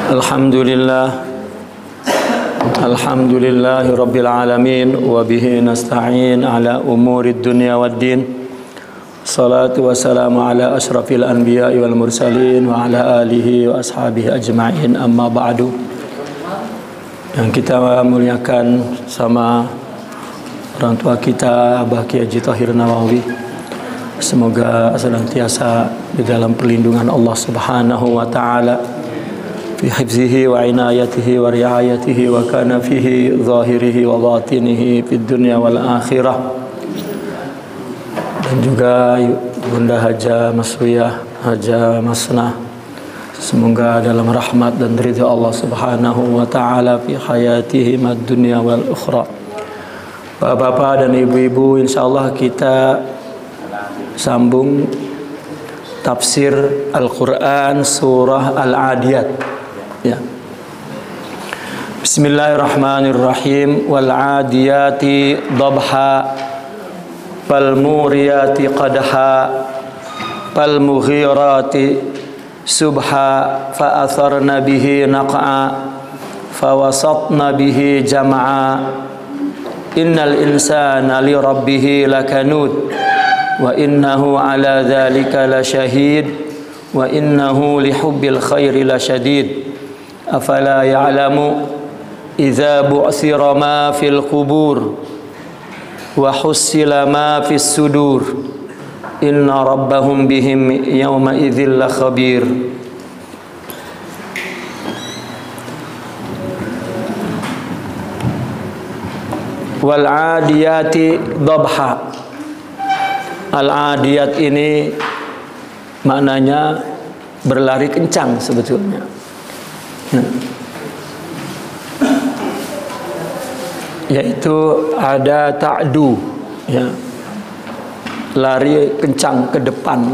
Alhamdulillah Alhamdulillahi Rabbil Alamin wa bihi nasta'in ala umurid dunya waddin. Salatu wassalamu ala ashrafil anbiya'i wal mursalin wa ala alihi wa ashabihi ajma'in, amma ba'du. Yang kita muliakan sama orang tua kita, Abah Kiai Haji Thahir Nawawi, semoga senantiasa di dalam perlindungan Allah Subhanahu wa taala, fi hifzihi wa inayatihi wa riayatihi wa kana fihi zahirihi wa batinihi fid dunya wal akhirah. Dan juga Bunda Haja Maswiyah, Haja Masnah, semoga dalam rahmat dan ridha Allah Subhanahu wa taala fi hayatihim ad-dunya wal ukhra. Bapak-bapak dan ibu-ibu, insyaallah kita sambung tafsir Al-Quran surah Al-Adiyat, ya. Bismillahirrahmanirrahim. Wal adiyati dhabha fal muriyati qadha fal mughirati subha fa atharna bihi naq'a fa wasatna bihi jam'a. Innal insana li rabbih lakanud wa innahu ala dhalika lasyahid wa innahu lihubbil khairi lasyadid. Afala ya'lamu idza bu'thira ma fil qubur wa hussila ma fis sudur inna rabbahum bihim yawma idzil lakhabir. Wal adiyati dhabha. Al-adiyat ini maknanya berlari kencang sebetulnya. Yaitu ada ta'du, ya, lari kencang ke depan,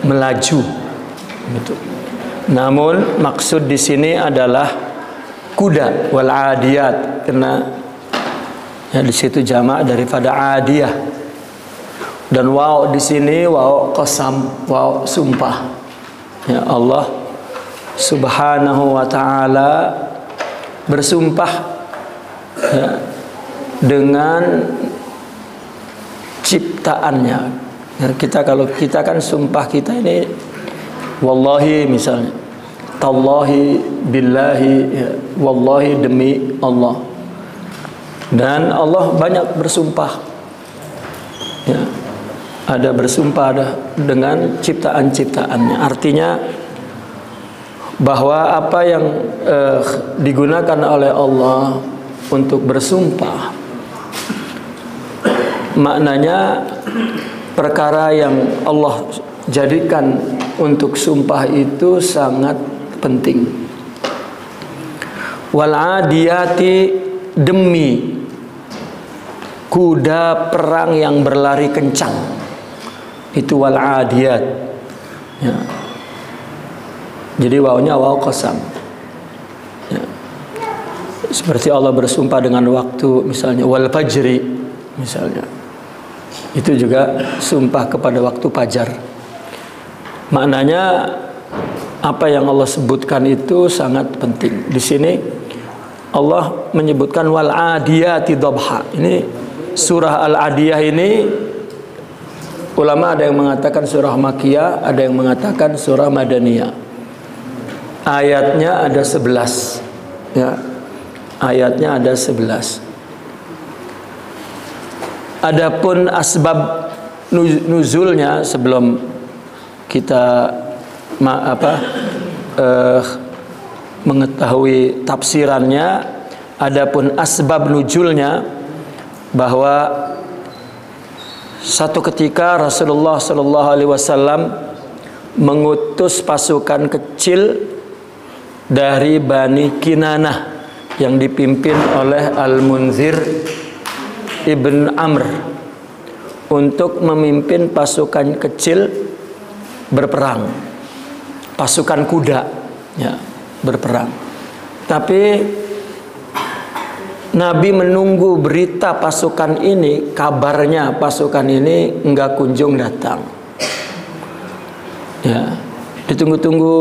melaju, gitu. Namun maksud di sini adalah kuda, wal adiyat, karena ya, di situ jamak daripada adiyah. Dan waw di sini waw qasam, waw sumpah. Ya, Allah Subhanahu wa taala bersumpah, ya, dengan ciptaannya. Ya, kalau kita kan sumpah kita ini wallahi misalnya, tallahi, billahi, ya, wallahi demi Allah. Dan Allah banyak bersumpah, ya, ada bersumpah dengan ciptaan-ciptaannya. Artinya bahwa apa yang digunakan oleh Allah untuk bersumpah, maknanya perkara yang Allah jadikan untuk sumpah itu sangat penting. Wal adiyati, demi kuda perang yang berlari kencang, itu wal adiyat, ya. Jadi wawnya waw qasam, ya. Seperti Allah bersumpah dengan waktu, misalnya wal fajri, misalnya, itu juga sumpah kepada waktu fajar. Maknanya apa yang Allah sebutkan itu sangat penting. Di sini Allah menyebutkan wal adiyati dhabha. Ini surah Al-Adiyah ini, ulama ada yang mengatakan surah Makkiyah, ada yang mengatakan surah Madaniyah. Ayatnya ada 11, ya. Ayatnya ada 11. Adapun asbab nuzulnya, sebelum kita mengetahui tafsirannya, adapun asbab nuzulnya, bahwa satu ketika Rasulullah sallallahu alaihi wasallam mengutus pasukan kecil dari Bani Kinanah yang dipimpin oleh Al-Munzir Ibn Amr untuk memimpin pasukan kecil berperang, pasukan kuda, ya, berperang. Tapi Nabi menunggu berita pasukan ini, kabarnya pasukan ini enggak kunjung datang. Ya, ditunggu-tunggu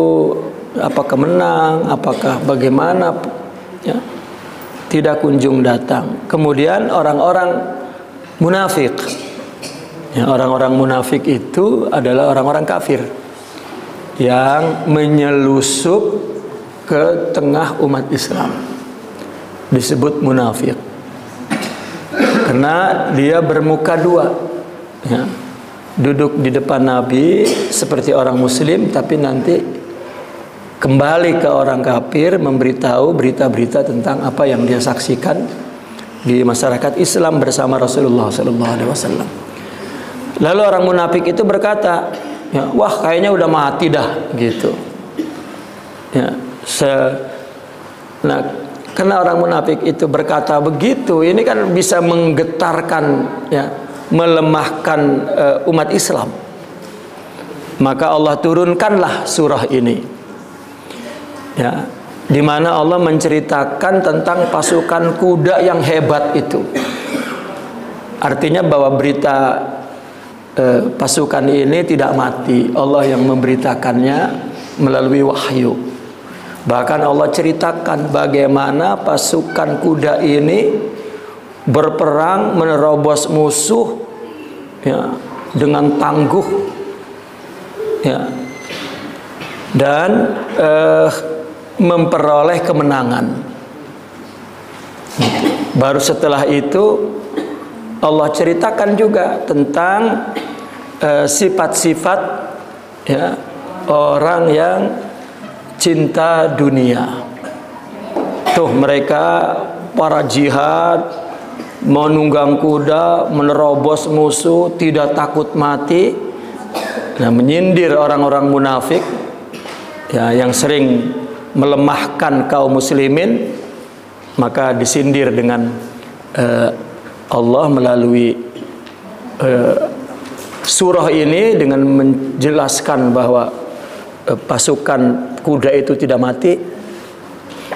apakah menang, apakah bagaimana, ya, tidak kunjung datang. Kemudian orang-orang munafik, ya, orang-orang munafik itu adalah orang-orang kafir yang menyelusup ke tengah umat Islam, disebut munafik karena dia bermuka dua, ya, duduk di depan Nabi seperti orang Muslim, tapi nanti kembali ke orang kafir, memberitahu berita-berita tentang apa yang dia saksikan di masyarakat Islam bersama Rasulullah SAW. Lalu orang munafik itu berkata, ya, wah kayaknya udah mati dah gitu. Ya, nah, karena orang munafik itu berkata begitu, ini kan bisa menggetarkan, ya, melemahkan umat Islam. Maka Allah turunkanlah surah ini, ya, di mana Allah menceritakan tentang pasukan kuda yang hebat itu. Artinya bahwa berita pasukan ini tidak mati, Allah yang memberitakannya melalui wahyu. Bahkan Allah ceritakan bagaimana pasukan kuda ini berperang menerobos musuh, ya, dengan tangguh, ya, dan memperoleh kemenangan. Baru setelah itu Allah ceritakan juga tentang sifat-sifat, ya, orang yang cinta dunia. Tuh mereka para jihad, menunggang kuda, menerobos musuh, tidak takut mati. Nah, menyindir orang-orang munafik, ya, yang sering melemahkan kaum muslimin. Maka disindir dengan Allah melalui surah ini dengan menjelaskan bahwa pasukan kuda itu tidak mati.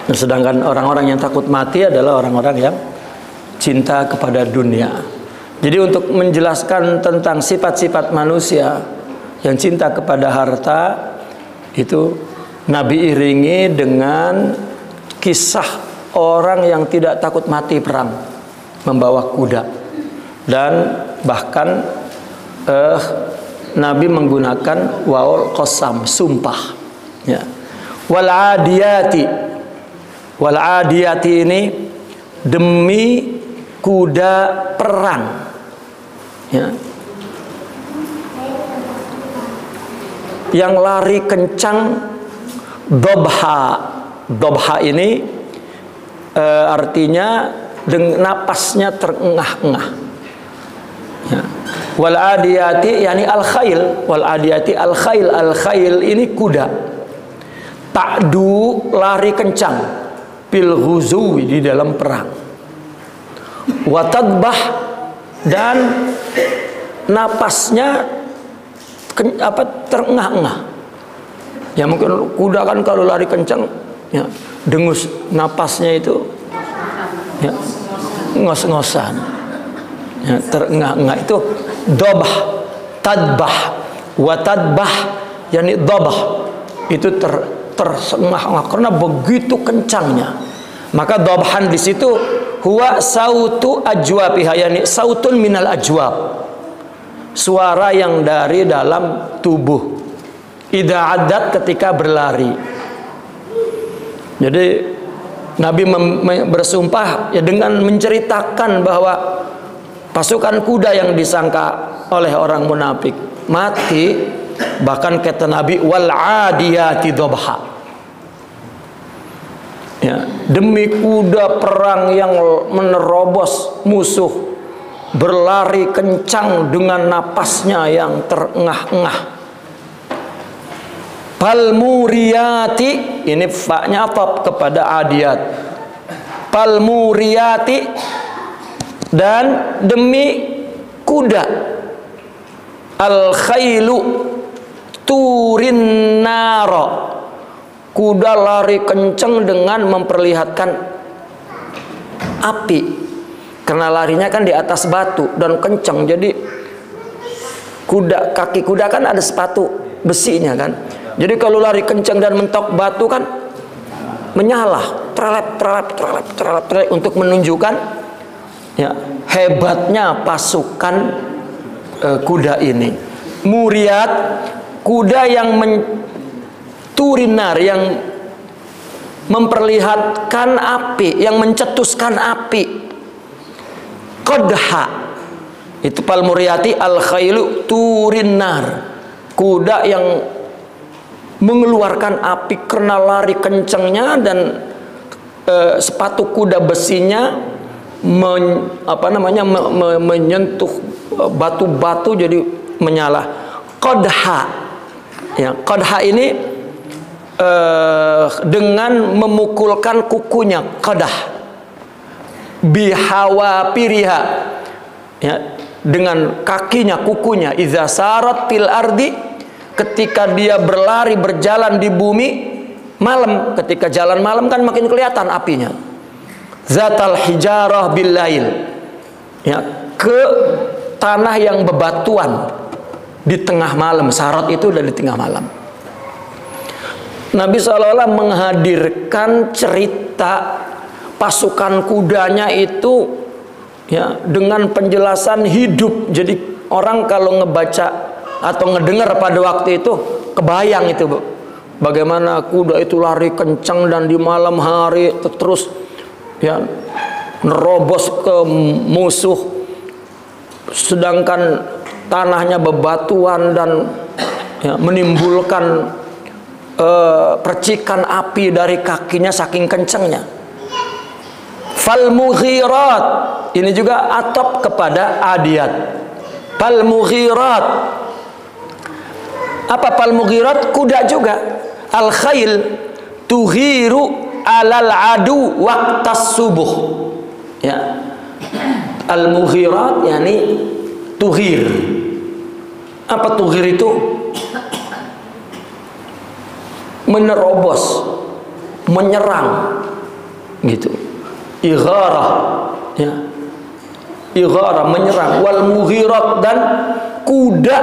Sedangkan orang-orang yang takut mati adalah orang-orang yang cinta kepada dunia. Jadi untuk menjelaskan tentang sifat-sifat manusia yang cinta kepada harta, itu Nabi iringi dengan kisah orang yang tidak takut mati perang membawa kuda. Dan bahkan Nabi menggunakan waul qasam, sumpah, ya. Wal adiyati ini demi kuda perang, ya, yang lari kencang. Dobha ini artinya dengan napasnya terengah-engah, ya. Wal adiyati yani al khail, wal adiyati al khail, al khail ini kuda. Ta'du lari kencang, bil ghuzwi di dalam perang. Wa tadbah dan napasnya terengah-engah. Ya mungkin kuda kan kalau lari kencang, ya, dengus napasnya itu, ya, ngos-ngosan, ya, terengah-engah. Itu dobah, tadbah, wa tadbah, yani dobah itu tersengah-engah karena begitu kencangnya. Maka dobhan di situ huwa sautu ajwabiha, yani sautun minal ajwab, suara yang dari dalam tubuh. Idza adat, ketika berlari. Jadi Nabi bersumpah, ya, dengan menceritakan bahwa pasukan kuda yang disangka oleh orang munafik mati. Bahkan kata Nabi, wal adiyati dobha, ya, demi kuda perang yang menerobos musuh, berlari kencang dengan napasnya yang terengah-engah. Palmuriyati, ini fa-nya apa kepada adiyat. Palmuriyati, dan demi kuda. Al khailu turin naro, kuda lari kencang dengan memperlihatkan api, karena larinya kan di atas batu dan kencang. Jadi kuda, kaki kuda kan ada sepatu besinya kan, Jadi kalau lari kencang dan mentok batu kan menyala, trelep untuk menunjukkan ya hebatnya pasukan kuda ini. Muriyat, kuda yang turinar, yang memperlihatkan api, yang mencetuskan api. Qadha, itu pal muriyati al khailu turinar, kuda yang mengeluarkan api karena lari kencangnya, dan sepatu kuda besinya menyentuh batu-batu jadi menyala. Qadha, ya, qadha ini dengan memukulkan kukunya, qadah bihawa piriha, ya, dengan kakinya, kukunya. Iza sarat fil ardi, ketika dia berlari berjalan di bumi malam, ketika jalan malam kan makin kelihatan apinya. Zatal hijarah bil lail, ya, ke tanah yang bebatuan di tengah malam. Sarat itu udah di tengah malam. Nabi SAW menghadirkan cerita pasukan kudanya itu, ya, dengan penjelasan hidup. Jadi orang kalau ngebaca atau ngedengar pada waktu itu kebayang itu, Bu, bagaimana kuda itu lari kencang dan di malam hari terus, ya, nerobos ke musuh, sedangkan tanahnya bebatuan dan, ya, menimbulkan percikan api dari kakinya saking kencangnya. Fal mughirat, ini juga atop kepada adiyat. Fal mughirat, apa fal mughirat? Kuda juga. Al khail tughiru alal adu waqtas subuh, ya. Al mughirat yani tughir. Apa tughir itu? Menerobos, menyerang, gitu. Igharah, ya, igharah, menyerang. Wal mughirat, dan kuda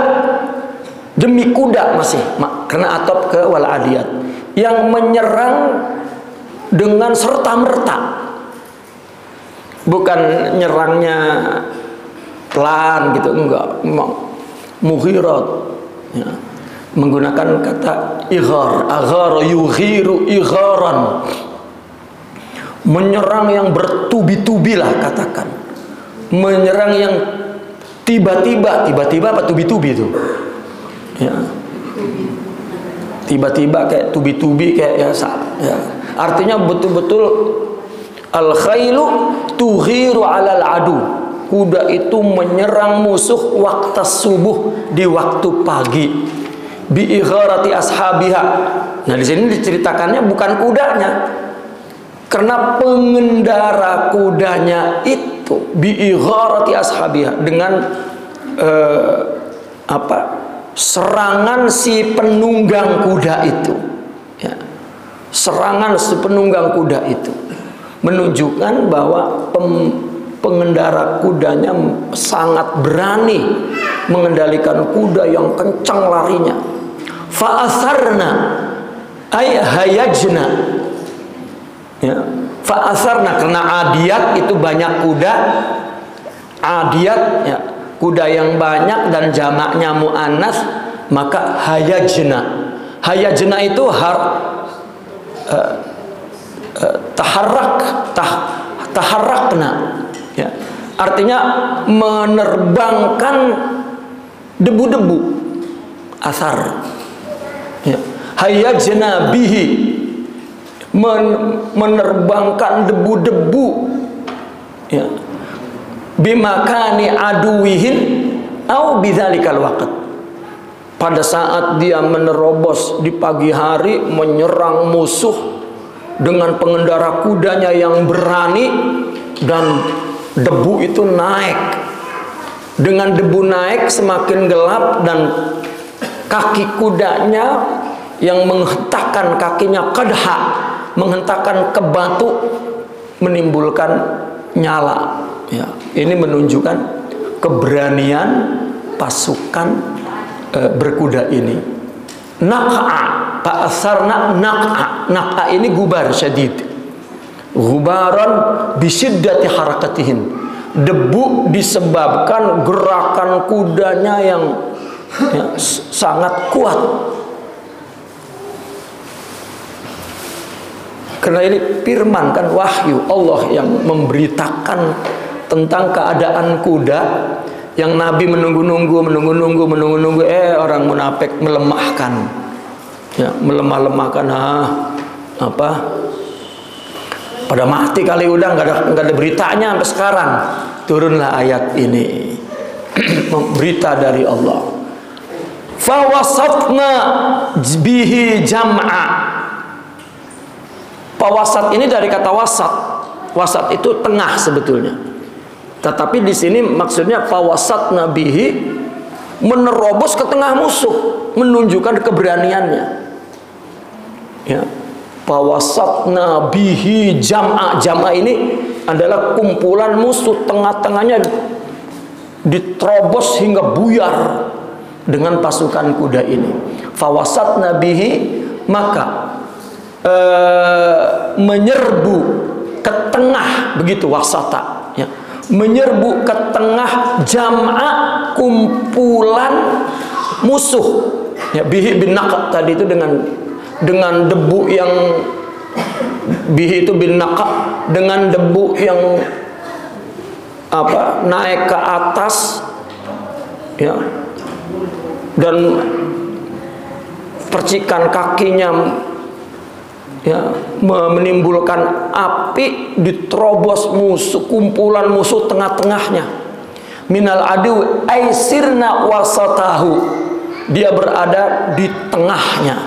demi kuda masih karena atop ke wal adiyat, yang menyerang dengan serta-merta, bukan nyerangnya pelan gitu, enggak. Mughirat, ya, menggunakan kata ighar. Aghar yughiru igharan, menyerang yang bertubi-tubi lah, katakan. Menyerang yang tiba-tiba apa tubi-tubi itu? Ya. Tiba-tiba kayak tubi-tubi, kayak ya. Artinya betul-betul al khailu tughiru alal adu. Kuda itu menyerang musuh waktu subuh, di waktu pagi. Bi igharati ashabiha. Nah, di sini diceritakannya bukan kudanya, karena pengendara kudanya itu bi igharati ashabiha, dengan serangan si penunggang kuda itu, ya. Serangan si penunggang kuda itu menunjukkan bahwa pengendara kudanya sangat berani mengendalikan kuda yang kencang larinya. Fa'asarna ay hayajna, ya. Fa'asarna, karena adiyat itu banyak kuda. Adiyat, ya, kuda yang banyak dan jamaknya muannas, maka hayajna. Hayajna itu taharrakna, ya. Artinya menerbangkan debu-debu, asar, ya. Hayajna bihi, menerbangkan debu-debu, ya, bimakani aduwihin au bidzalikal waqt, pada saat dia menerobos di pagi hari menyerang musuh dengan pengendara kudanya yang berani, dan debu itu naik. Dengan debu naik semakin gelap, dan kaki kudanya yang menghentakkan kakinya qadha, menghentakkan ke batu, menimbulkan nyala, ya. Ini menunjukkan keberanian pasukan berkuda ini. Naq'a, Fa'asarna naq'a ini gubar syadid. Gubaran bisiddati harakatihin. Debu disebabkan gerakan kudanya yang sangat kuat. Karena ini firman kan, wahyu Allah yang memberitakan tentang keadaan kuda yang Nabi menunggu-nunggu, orang munafik melemahkan, melemah-lemahkan, pada mati kali udah nggak ada beritanya sampai sekarang. Turunlah ayat ini, berita dari Allah. Fawasatna bihi jam'a. Wasat ini dari kata wasat. Wasat itu tengah sebetulnya. Tetapi di sini maksudnya fawasat nabihi, menerobos ke tengah musuh, menunjukkan keberaniannya. Ya. Fawasat nabihi jam'a. Jam'a ini adalah kumpulan musuh, tengah-tengahnya diterobos hingga buyar dengan pasukan kuda ini. Fawasat nabihi, maka menyerbu ke tengah, begitu wasata, ya. Menyerbu ke tengah jam'a, kumpulan musuh, ya. Bihi bin naqa tadi itu dengan debu yang bihi itu bin naqa, dengan debu yang naik ke atas, ya, dan percikan kakinya menimbulkan api, diterobos musuh, kumpulan musuh tengah-tengahnya. Minal adu aisirna wasatahu, dia berada di tengahnya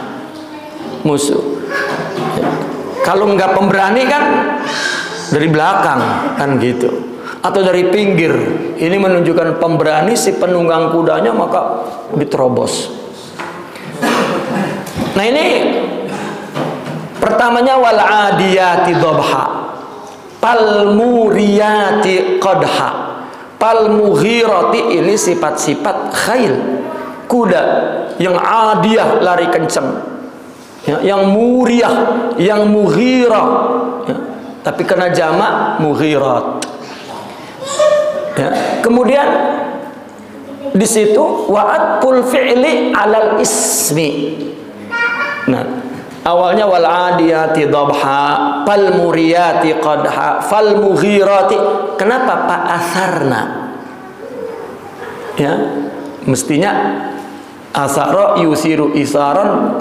musuh. Kalau nggak pemberani kan dari belakang kan gitu, atau dari pinggir. Ini menunjukkan pemberani, si penunggang kudanya maka diterobos. Nah ini pertamanya wal adiyati dhabha, pal muriyati qadha. Pal mughirati ini sifat-sifat khail, kuda yang adiyah lari kencang, ya, yang muriyah, yang mughirah, ya. Tapi kena jamak mughirat, ya. Kemudian di situ wa'atful fi'li alal ismi. Nah, awalnya wal adiyati dhabha, fal muriyati qadha, fal mughirati. Kenapa Pak asarna? Ya, mestinya asara yusiru isaran,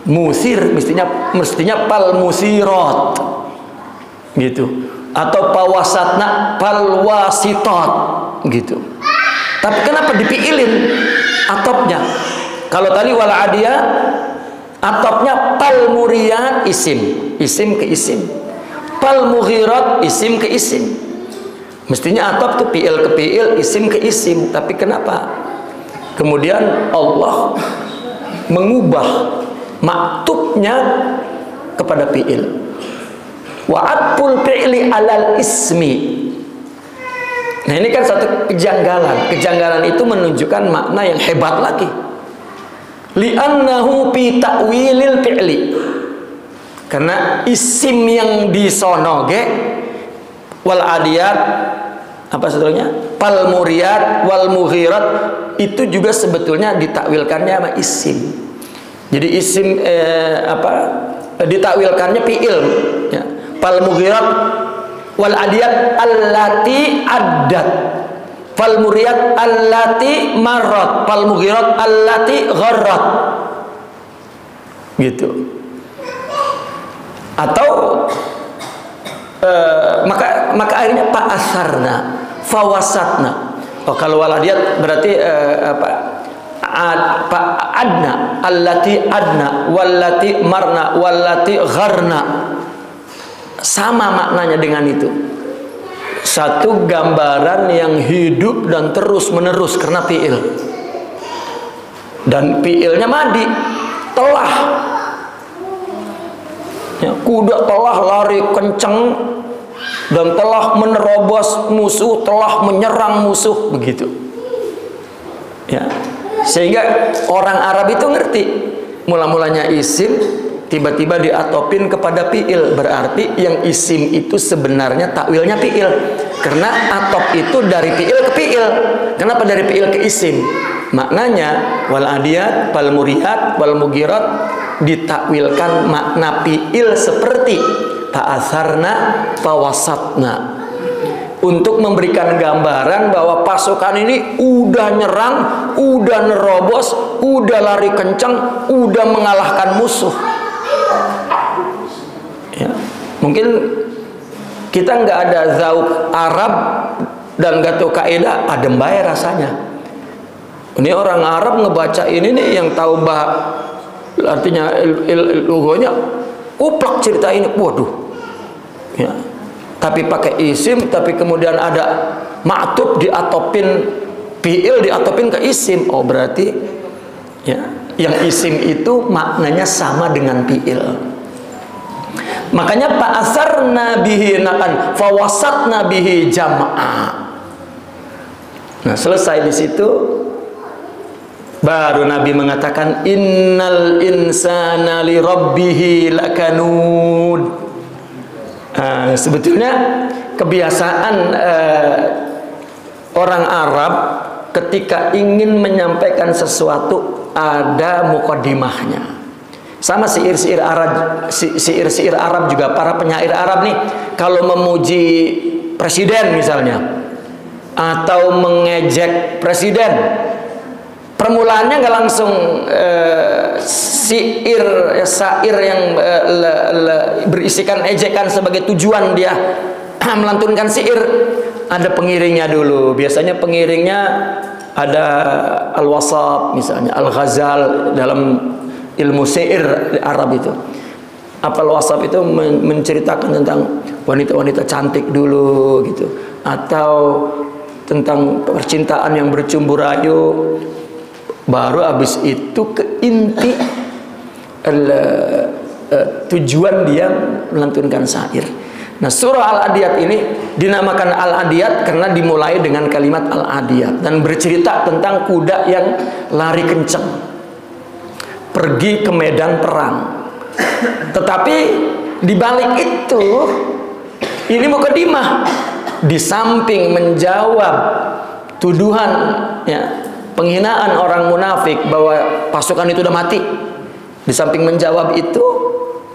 musir mestinya fal musirat. Gitu. Atau pawasatna fal wasitat gitu. Tapi kenapa dipiilin atopnya? Kalau tadi wal adiyah atopnya pal muriyat isim ke isim, pal mughirat isim ke isim. Mestinya atop tuh fi'il ke fi'il, isim ke isim. Tapi kenapa kemudian Allah mengubah maktubnya kepada fi'il? Wa'atful fi'li alal ismi. Nah ini kan satu kejanggalan. Kejanggalan itu menunjukkan makna yang hebat lagi. Li'annahu fi ta'wilil fi'li, karena isim yang disono wal adiyat apa setelahnya fal muriyat wal mughirat itu juga sebetulnya ditakwilkannya sama isim. Jadi isim ditakwilkannya fi'il, ya. Fal mughirat wal adiyat allati addat, fal muriyat allati marrat, fal mughirat allati gharrat, gitu. Atau maka akhirnya fa'asarna, fawasatna. Oh, kalau wal adiyat berarti adna, allati adna, wallati marna, wallati gharna. Sama maknanya dengan itu. Satu gambaran yang hidup dan terus menerus karena fi'il. Dan fi'ilnya madi, telah. Ya, kuda telah lari kencang dan telah menerobos musuh, telah menyerang musuh, begitu. Ya. Sehingga orang Arab itu ngerti mula-mulanya isim, tiba-tiba diatopin kepada fi'il, berarti yang isim itu sebenarnya takwilnya fi'il, karena atop itu dari fi'il ke fi'il. Kenapa dari fi'il ke isim? Maknanya wal adiyat, wal muriyat, wal mugirat ditakwilkan makna fi'il seperti fa'atharna, fawasatna, untuk memberikan gambaran bahwa pasukan ini udah nyerang, udah nerobos, udah lari kencang, udah mengalahkan musuh. Ya, mungkin kita nggak ada zauk Arab dan nggak tahu kaidah, adem bae rasanya. Ini orang Arab ngebaca ini nih, yang tahu artinya logonya, uplak cerita ini, waduh. Ya. Tapi pakai isim, tapi kemudian ada ma'tub diatopin fi'il, diatopin ke isim. Oh, berarti ya, yang isim itu maknanya sama dengan fi'il. Makanya fa'asarna bihi naqan, fawasatna bihi jam'a. Nah, selesai di situ baru Nabi mengatakan innal insana li rabbihi lakanud. Sebetulnya kebiasaan orang Arab ketika ingin menyampaikan sesuatu ada muqaddimahnya. Sama syair-syair Arab juga, para penyair Arab nih kalau memuji presiden misalnya atau mengejek presiden, permulaannya nggak langsung syair yang berisikan ejekan sebagai tujuan dia melantunkan syair. Ada pengiringnya dulu. Biasanya pengiringnya ada al-wasab, misalnya al-ghazal dalam ilmu syair Arab itu. Apa al-wasab itu menceritakan tentang wanita-wanita cantik dulu gitu, atau tentang percintaan yang bercumbu rayu. Baru habis itu ke inti tujuan dia melantunkan syair. Nah, surah Al-Adiyat ini dinamakan Al-Adiyat karena dimulai dengan kalimat Al-Adiyat dan bercerita tentang kuda yang lari kencang pergi ke medan perang. Tetapi di balik itu ini mukadimah, di samping menjawab tuduhan ya, penghinaan orang munafik bahwa pasukan itu udah mati, di samping menjawab itu,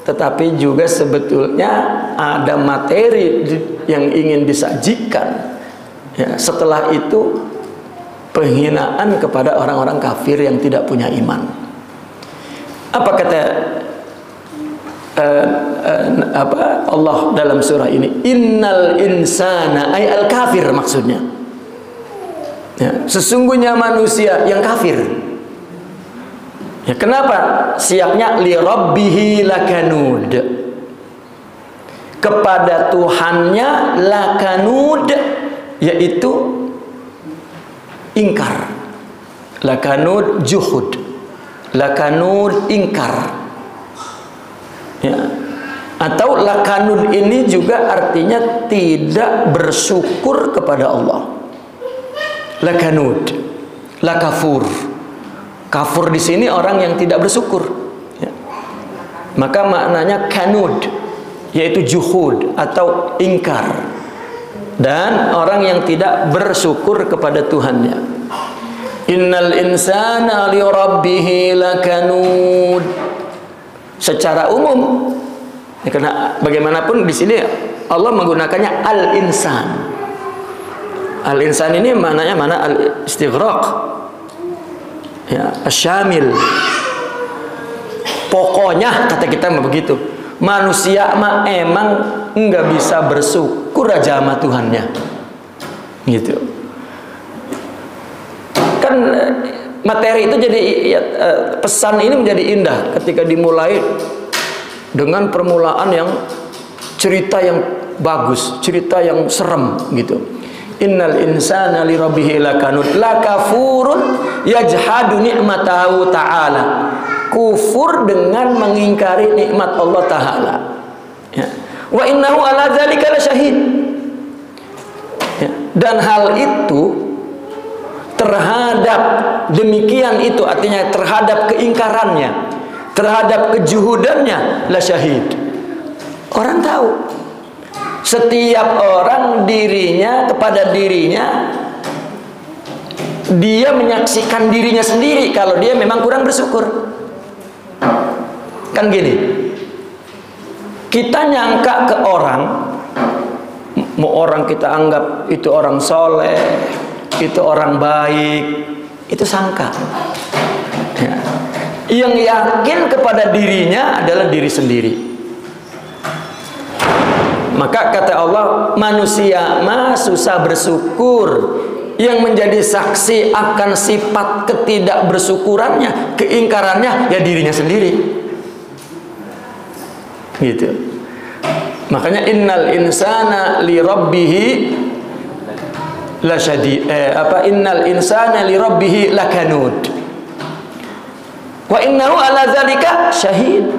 tetapi juga sebetulnya ada materi yang ingin disajikan ya, setelah itu penghinaan kepada orang-orang kafir yang tidak punya iman. Apa kata Allah dalam surah ini? Innal insana ay al kafir, maksudnya ya, sesungguhnya manusia yang kafir. Ya, kenapa? Siapnya li rabbihi lakanud, kepada Tuhannya lakanud, yaitu ingkar. Lakanud juhud, lakanud ingkar ya. Atau lakanud ini juga artinya tidak bersyukur kepada Allah. Lakanud, lakafur. Kafur di sini orang yang tidak bersyukur ya. Maka maknanya kanud, yaitu juhud atau ingkar, dan orang yang tidak bersyukur kepada Tuhannya. Innal insana li rabbihi lakanud. Secara umum ya, karena bagaimanapun di sini Allah menggunakannya al-insan. Al-insan ini maknanya mana? Al-istighraq ya, asyamil. Pokoknya kata kita begitu, manusia mah emang nggak bisa bersyukur aja sama Tuhannya gitu kan. Materi itu jadi ya, pesan ini menjadi indah ketika dimulai dengan permulaan yang cerita yang bagus, cerita yang serem gitu. Innal insana li rabbihi lakanud lakafurun yajhadu ni'matahu ta'ala. Kufur dengan mengingkari nikmat Allah Ta'ala ya. Wa innahu ala dzalika lasyahid ya. Dan hal itu terhadap demikian itu, artinya terhadap keingkarannya, terhadap kejuhudannya la syahid. Orang tahu. Setiap orang kepada dirinya dia menyaksikan dirinya sendiri kalau dia memang kurang bersyukur. Kan gini, kita nyangka ke orang, mau orang kita anggap itu orang soleh, itu orang baik, itu sangka. Ya. Yang yakin kepada dirinya adalah diri sendiri. Maka kata Allah, manusia mah susah bersyukur. Yang menjadi saksi akan sifat ketidakbersyukurannya, keingkarannya, ya dirinya sendiri. Gitu. Makanya innal insana li rabbihi lasyadid. Innal insana li rabbihi lakanud. Wa innahu ala dzalika syahid.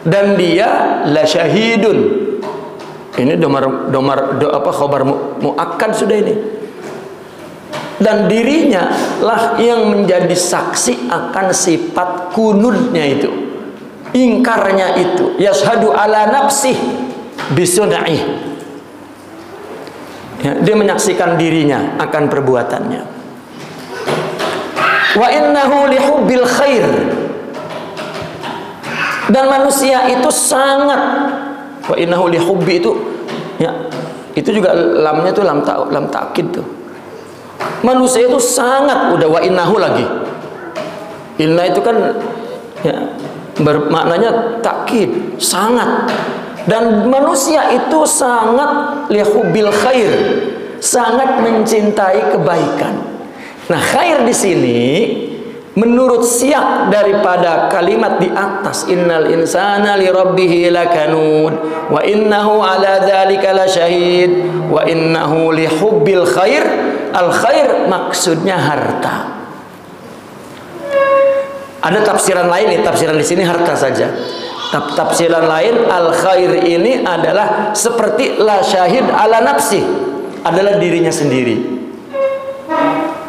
Dan dia la syahidun. Ini khabar muakkad sudah ini. Dan dirinya lah yang menjadi saksi akan sifat kunudnya itu, ingkarnya itu. Yashhadu ala nafsih bisun'ih. Ya, dia menyaksikan dirinya akan perbuatannya. Wa innahu lihubbil khair. Dan manusia itu sangat, wa innahu lihubbi itu, ya, itu juga lamnya itu lam takkid tuh. Manusia itu sangat, udah wa innahu lagi. Inna itu kan ya, bermaknanya takkid, sangat. Dan manusia itu sangat lihubil khair, sangat mencintai kebaikan. Nah, khair di sini menurut siyak daripada kalimat di atas, innal insana li rabbih lakanud wa innahu ala dzalika lasyahid wa innahu lihubbil khair. Al khair maksudnya harta. Ada tafsiran lain nih, tafsiran di sini harta saja. Tafsiran lain, al khair ini adalah seperti la syahid ala nafsi, adalah dirinya sendiri.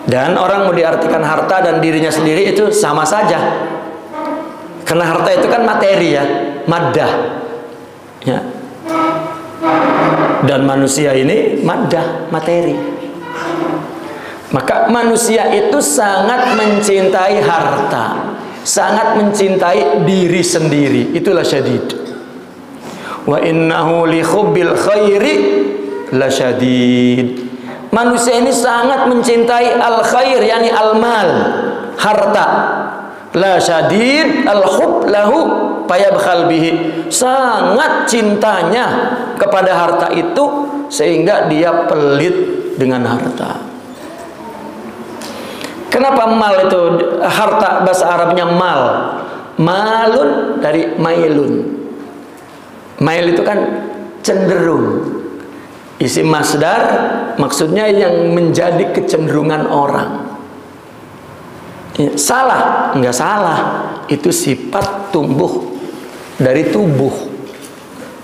Dan orang mau diartikan harta dan dirinya sendiri itu sama saja. Karena harta itu kan materi ya, maddah. Ya. Dan manusia ini maddah, materi. Maka manusia itu sangat mencintai harta, sangat mencintai diri sendiri. Itulah syadid. Wa innahu li hubbil khairi la syadid. Manusia ini sangat mencintai al khair, yakni al mal, harta. La syadid al hub lahu fayabkhal bihi. Sangat cintanya kepada harta itu sehingga dia pelit dengan harta. Kenapa mal itu, harta bahasa Arabnya mal? Malun dari mailun. Mail itu kan cenderung. Isim masdar maksudnya yang menjadi kecenderungan orang. Ya, salah? Enggak salah. Itu sifat tumbuh dari tubuh.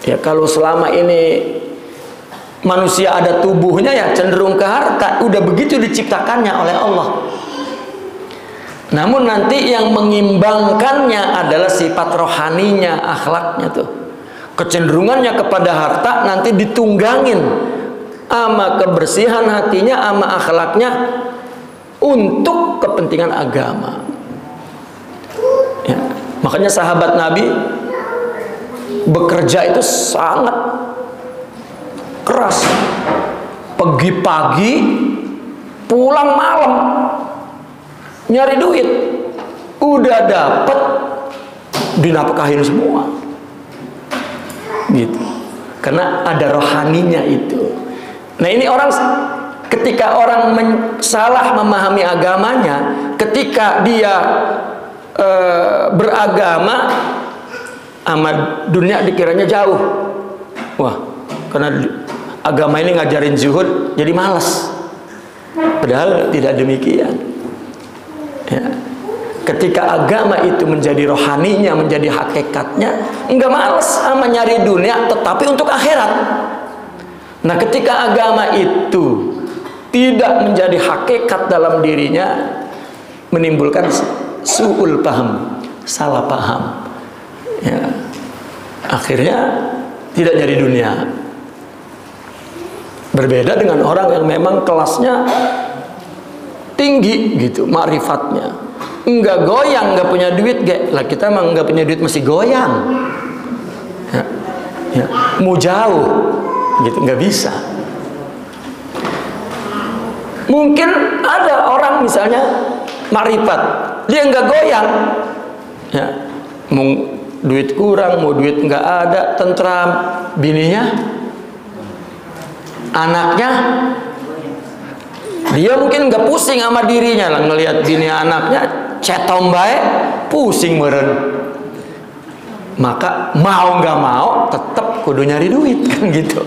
Ya, kalau selama ini manusia ada tubuhnya ya cenderung ke harta, udah begitu diciptakannya oleh Allah. Namun nanti yang mengimbangkannya adalah sifat rohaninya, akhlaknya tuh. Kecenderungannya kepada harta nanti ditunggangin sama kebersihan hatinya, sama akhlaknya untuk kepentingan agama. Ya. Makanya sahabat Nabi bekerja itu sangat keras. Pergi pagi, pulang malam. Nyari duit, udah dapet dinafkahin semua, gitu. Karena ada rohaninya itu. Nah ini orang, ketika orang salah memahami agamanya, ketika dia beragama sama dunia dikiranya jauh. Wah, karena agama ini ngajarin zuhud, jadi malas. Padahal tidak demikian. Ya. Ketika agama itu menjadi rohaninya, menjadi hakikatnya, enggak malas sama nyari dunia, tetapi untuk akhirat. Nah, ketika agama itu tidak menjadi hakikat dalam dirinya, menimbulkan su'ul paham, salah paham. Ya. Akhirnya tidak nyari dunia. Berbeda dengan orang yang memang kelasnya tinggi gitu, ma'rifatnya. Enggak goyang, enggak punya duit, lah kita emang enggak punya duit masih goyang. Ya. Ya. Mau jauh gitu, enggak bisa. Mungkin ada orang misalnya ma'rifat, dia enggak goyang. Ya. Mau duit kurang, mau duit enggak ada, tentram, bininya, anaknya, dia mungkin nggak pusing sama dirinya lah ngelihat bini anaknya cetom baik, pusing meren. Maka mau nggak mau tetap kudu nyari duit kan gitu.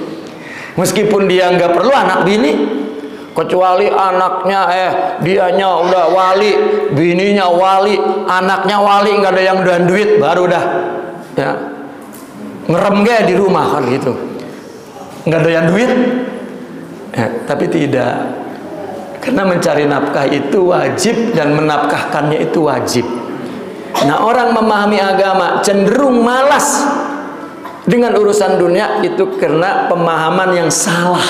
Meskipun dia nggak perlu anak bini, kecuali anaknya dianya udah wali, bininya wali, anaknya wali, nggak ada yang doyan duit, baru dah ya ngerem di rumah kan gitu, nggak doyan duit. Tapi tidak, karena mencari nafkah itu wajib dan menafkahkannya itu wajib. Nah, orang memahami agama cenderung malas dengan urusan dunia itu karena pemahaman yang salah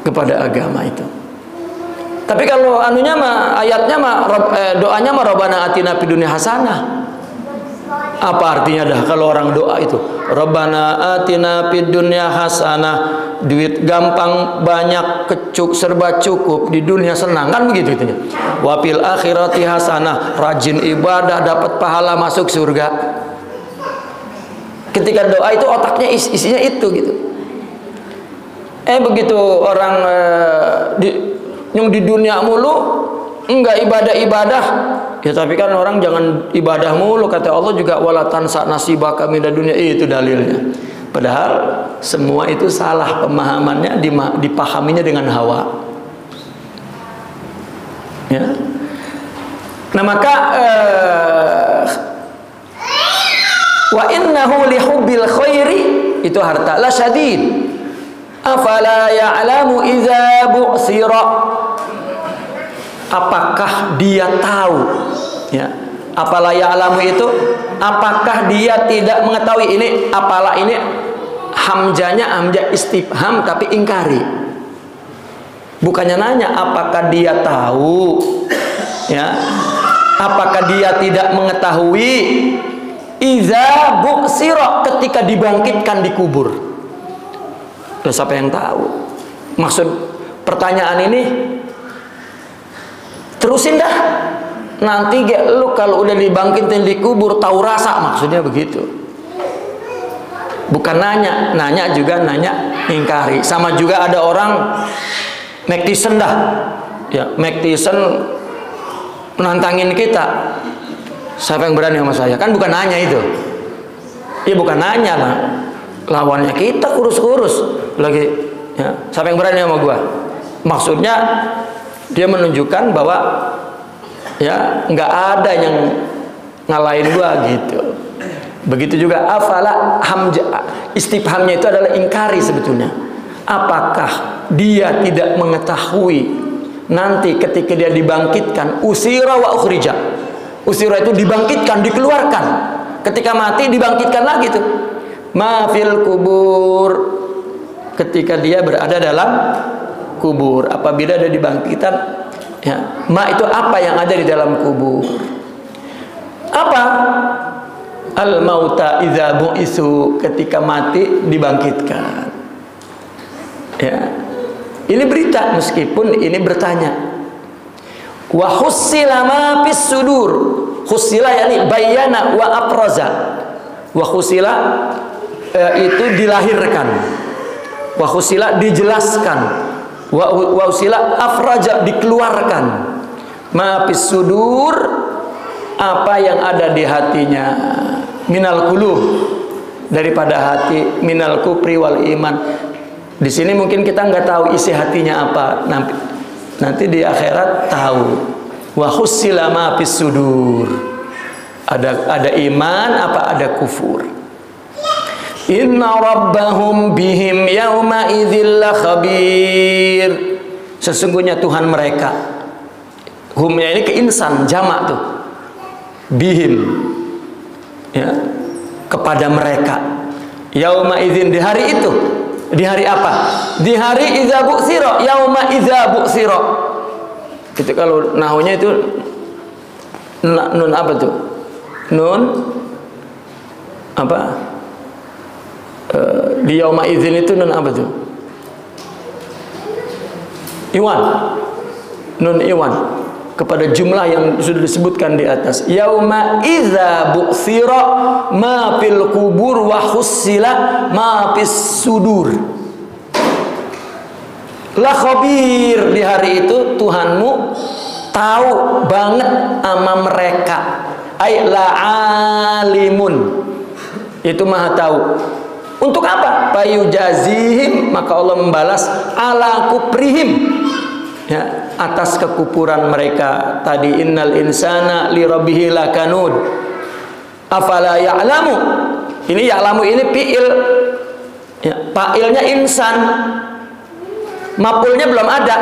kepada agama itu. Tapi kalau anunya mah, ayatnya mah, doanya mah Rabbana atina fid dunya hasanah. Apa artinya dah kalau orang doa itu? Rabbana atina fid dunya hasanah, duit gampang, banyak, serba cukup, di dunia senang, kan begitu itunya. Wa fil akhirati hasanah, rajin ibadah, dapat pahala, masuk surga. Ketika doa itu otaknya isinya itu gitu. Begitu orang yang di dunia mulu, enggak ibadah-ibadah. Ya tapi kan orang jangan ibadah mulu, kata Allah juga wala tansa nasibaka minad dunya, itu dalilnya. Padahal semua itu salah pemahamannya, dipahaminya dengan hawa. Ya. Nah maka wa innahu lihubbil khairi, itu harta la syadid. Afala ya'lamu idza bu'sira, apakah dia tahu ya, apala ya'lamu itu apakah dia tidak mengetahui. Ini apala ini hamzanya hamzah istifham tapi ingkari, bukannya nanya apakah dia tahu ya, apakah dia tidak mengetahui. Iza bu'sira, ketika dibangkitkan di kubur. Loh, siapa yang tahu maksud pertanyaan ini? Terusin dah, nanti lu kalau udah dibangkitin di kubur tahu rasa, maksudnya begitu. Bukan nanya juga nanya ingkari. Sama juga ada orang Mike Tyson dah ya, Mike Tyson menantangin kita, siapa yang berani sama saya, kan bukan nanya itu ya, bukan nanya lah, lawannya kita kurus-kurus lagi ya, siapa yang berani sama gua, maksudnya dia menunjukkan bahwa ya nggak ada yang ngalahin gua gitu. Begitu juga afala, istifhamnya itu adalah ingkari sebetulnya. Apakah dia tidak mengetahui nanti ketika dia dibangkitkan, usira wa ukhrija. Usira itu dibangkitkan, dikeluarkan. Ketika mati dibangkitkan lagi tuh. Ma fil kubur, ketika dia berada dalam kubur, apabila ada dibangkitan ya, ma itu apa yang ada di dalam kubur. Apa? Al mauta idza bu'isu, ketika mati dibangkitkan. Ya. Ini berita meskipun ini bertanya. Wa hussila ma fis sudur. Hussila yani bayyana wa apraza. Wa hussila itu dilahirkan. Wa hussila dijelaskan. Wa hussila afraja dikeluarkan. Ma fis sudur, apa yang ada di hatinya, minal qulub, daripada hati, minal kufri wal iman. Di sini mungkin kita nggak tahu isi hatinya apa, nanti di akhirat tahu. Wa hussila ma fis sudur, ada iman apa ada kufur. Inna rabbahum bihim yauma idzil khabir, sesungguhnya Tuhan mereka, humnya ini ke insan jamak tuh, bihim ya, kepada mereka. Yauma idzin, di hari itu. Di hari apa? Di hari idza bu'sira, yauma idza bu'sira. Itu kalau nahunya itu nun apa tuh? Nun apa? Di yauma idzin itu nun apa tuh? Iwan. Nun iwan kepada jumlah yang sudah disebutkan di atas. Yauma idza bu'sira ma fil kubur wa hussila ma fis sudur. La khabir, di hari itu Tuhanmu tahu banget sama mereka. Ay la alimun, itu maha tahu. Untuk apa? Fayujazihim, maka Allah membalas ala kuprihim, ya, atas kekufuran mereka tadi. Innal insana li rabbihi lakanud afala ya'lamu. Ini ya'lamu ini fi'il, ya, fa'ilnya insan, maf'ulnya belum ada.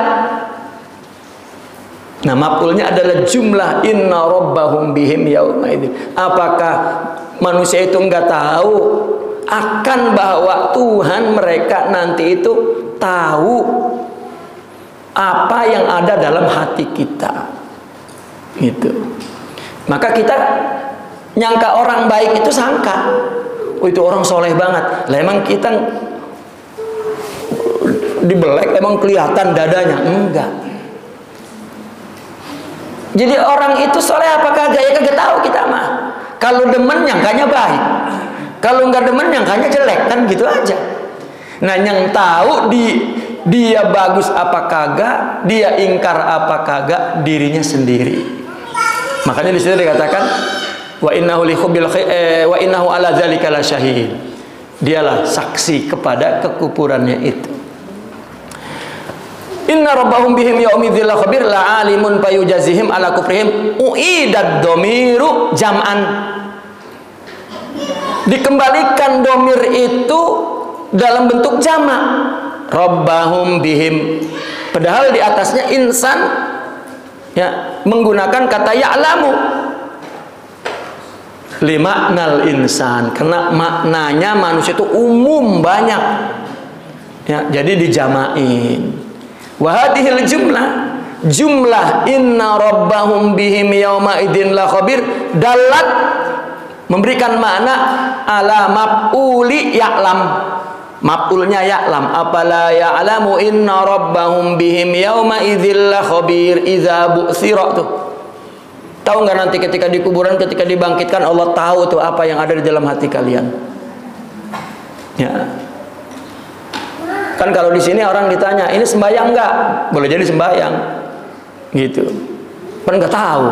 Nah, maf'ulnya adalah jumlah inna rabbahum bihim yauma idzin. Apakah manusia itu enggak tahu akan bahwa Tuhan mereka nanti itu tahu apa yang ada dalam hati kita, gitu. Maka kita nyangka orang baik itu sangka, oh itu orang soleh banget. Lah emang kita dibelek emang kelihatan dadanya? Enggak. Jadi orang itu soleh apa kagak ya kagak tahu kita mah. Kalau demen nyangkanya baik, kalau enggak demen nyangkanya jelek, kan gitu aja. Nah, yang tahu dia bagus apa kagak, dia ingkar apa kagak, dirinya sendiri. Makanya di situ dikatakan wa innahu li hubbil wa innahu ala dzalika lasyahid. Dialah saksi kepada kekufurannya itu. Inna rabbahum bihim yaumidzil khabir la alimun fayujazihim ala kufrihim. Uidad domiru jam'an. Dikembalikan domir itu dalam bentuk jamak. Rabbahum bihim. Padahal di atasnya insan, ya, menggunakan kata ya'lamu. Limaknal insan, karena maknanya manusia itu umum banyak, ya, jadi dijamain. Wahadihil jumlah inna rabbahum bihim yauma idzin la khabir dalat memberikan makna ala maf'uli ya'lam. Maf'ulnya ya'lam. Apala ya'lamu inna rabbahum bihim yauma idzin la khabir idza bu'sira tuh. Tahu nggak nanti ketika di kuburan, ketika dibangkitkan, Allah tahu tuh apa yang ada di dalam hati kalian. Ya. Kan kalau di sini orang ditanya, ini sembahyang nggak? Boleh jadi sembahyang, gitu. Kan nggak tahu.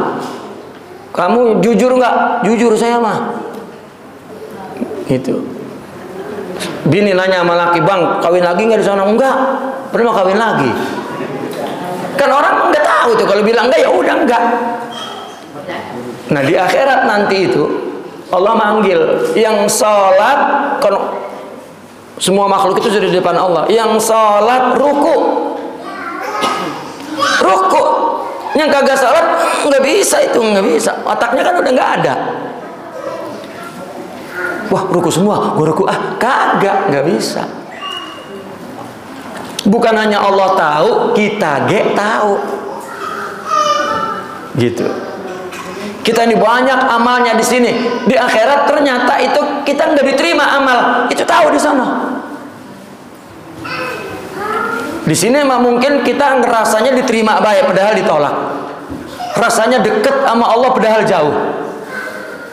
Kamu jujur nggak? Jujur saya mah, gitu. Bini nanya sama laki, bang, kawin lagi nggak di sana? Enggak, pernah kawin lagi. Kan orang nggak tahu tuh. Kalau bilang enggak, ya udah enggak. Nah, di akhirat nanti itu Allah manggil yang sholat, kan semua makhluk itu sudah di depan Allah. Yang sholat ruku, yang kagak sholat nggak bisa, itu nggak bisa. Otaknya kan udah nggak ada. Wah, ruku semua, gua ruku kagak, nggak bisa. Bukan hanya Allah tahu, kita tahu, gitu. Kita ini banyak amalnya di sini, di akhirat ternyata itu kita nggak diterima amal, itu tahu di sana. Di sini mah mungkin kita ngerasanya diterima baik, padahal ditolak. Rasanya deket sama Allah, padahal jauh.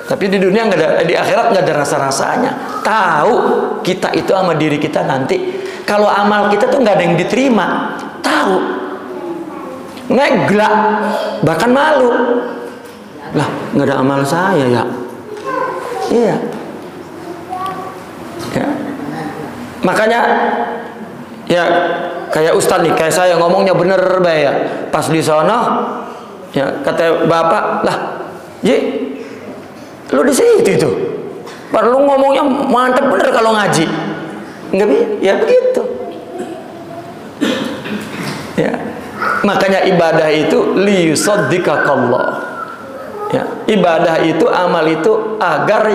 Tapi di dunia nggak ada, di akhirat nggak ada rasa-rasanya. Tahu kita itu sama diri kita nanti. Kalau amal kita tuh nggak ada yang diterima, tahu. Ngeglak, bahkan malu. Lah, nggak ada amal saya ya. Iya. Ya. Makanya ya kayak ustaz nih, kayak saya ngomongnya bener bae ya. Pas di sana ya kata bapak, "Lah, Ji, lu di situ itu. Lu ngomongnya mantep bener kalau ngaji." Enggak, ya begitu. Ya. Makanya ibadah itu liyusaddiqakallah. Ya, ibadah itu, amal itu agar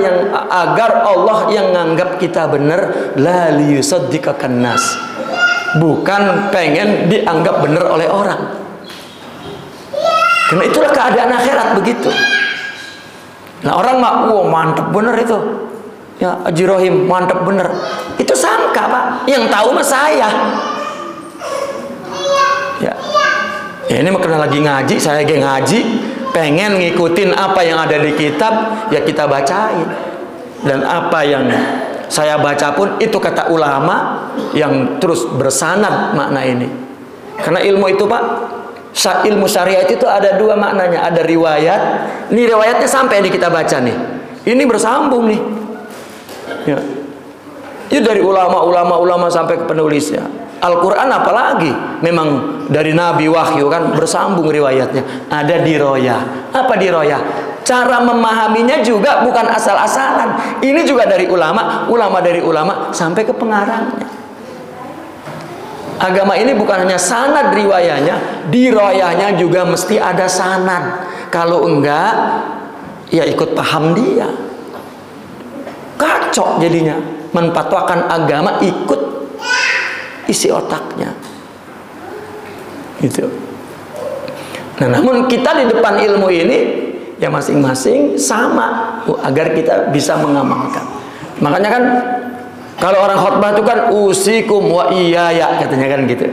Allah yang nganggap kita benar, la liyusaddiqakan nas. Bukan pengen dianggap benar oleh orang. Karena itulah keadaan akhirat begitu. Nah, orang mah, wah mantep bener itu. Ya, Haji Rohim mantep bener. Itu sangka, Pak. Yang tahu mah saya. Ya. Ya, ini mah kena lagi ngaji, saya lagi ngaji, pengen ngikutin apa yang ada di kitab, ya kita bacain. Dan apa yang saya baca pun itu kata ulama yang terus bersanad makna ini. Karena ilmu itu, Pak, ilmu syariat itu ada dua maknanya. Ada riwayat, ini riwayatnya sampai di kita baca nih. Ini bersambung nih. Ya. Itu dari ulama sampai ke penulisnya. Al-Quran apalagi, memang dari Nabi wahyu kan bersambung riwayatnya. Ada diroyah. Apa diroyah? Cara memahaminya juga bukan asal-asalan. Ini juga dari ulama dari ulama sampai ke pengarangnya. Agama ini bukan hanya sanad riwayahnya, diroyahnya juga mesti ada sanad. Kalau enggak, ya ikut paham dia. Kacau jadinya. Menfatwakan agama ikut isi otaknya. Gitu. Nah, namun kita di depan ilmu ini ya masing-masing sama agar kita bisa mengamalkan. Makanya kan kalau orang khutbah itu kan usikum wa iyaya katanya kan gitu.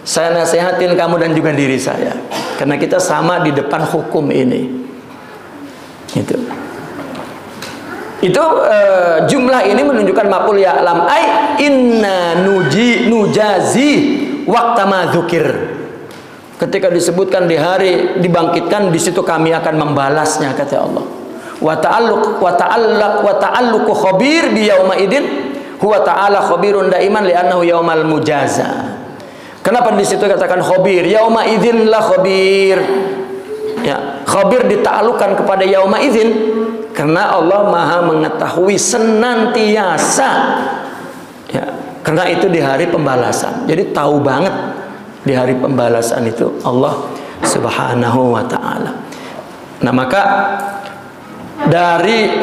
Saya nasihatin kamu dan juga diri saya. Karena kita sama di depan hukum ini. Gitu. Itu jumlah ini menunjukkan maqul ya'lam ai inna nujazi waqta ma dzukir. Ketika disebutkan di hari dibangkitkan, di situ kami akan membalasnya kata Allah. Wa ta'alluqu khabir bi yauma idin huwa ta'ala khabirun daiman li'annahu yaumal mujaza. Kenapa di situ katakan khabir? Yauma idzin la khabir. Ya, khabir dita'alluqkan kepada yauma idzin karena Allah Maha mengetahui senantiasa. Ya, karena itu di hari pembalasan. Jadi tahu banget di hari pembalasan itu Allah Subhanahu wa taala. Nah, maka dari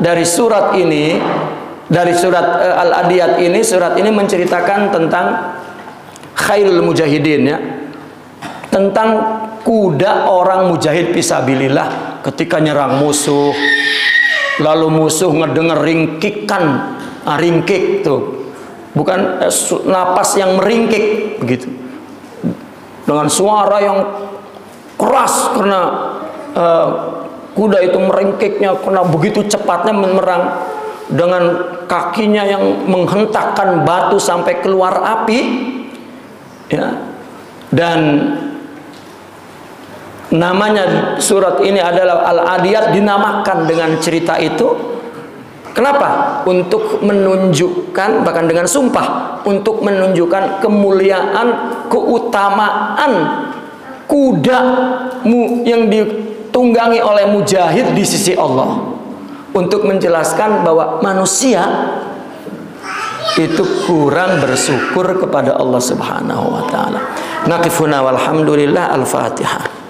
dari surat ini, dari surat Al-Adiyat ini, surat ini menceritakan tentang khairul mujahidin, ya. Tentang kuda orang mujahid fisabilillah ketika nyerang musuh, lalu musuh ngedenger ringkikan, ringkik tuh, bukan napas yang meringkik begitu, dengan suara yang keras karena kuda itu meringkiknya karena begitu cepatnya menyerang, dengan kakinya yang menghentakkan batu sampai keluar api, ya. Dan namanya surat ini adalah Al-Adiyat, dinamakan dengan cerita itu. Kenapa? Untuk menunjukkan, bahkan dengan sumpah, untuk menunjukkan kemuliaan, keutamaan kuda yang ditunggangi oleh mujahid di sisi Allah. Untuk menjelaskan bahwa manusia itu kurang bersyukur kepada Allah Subhanahu wa taala. Naqifuna walhamdulillah. Al-Fatihah.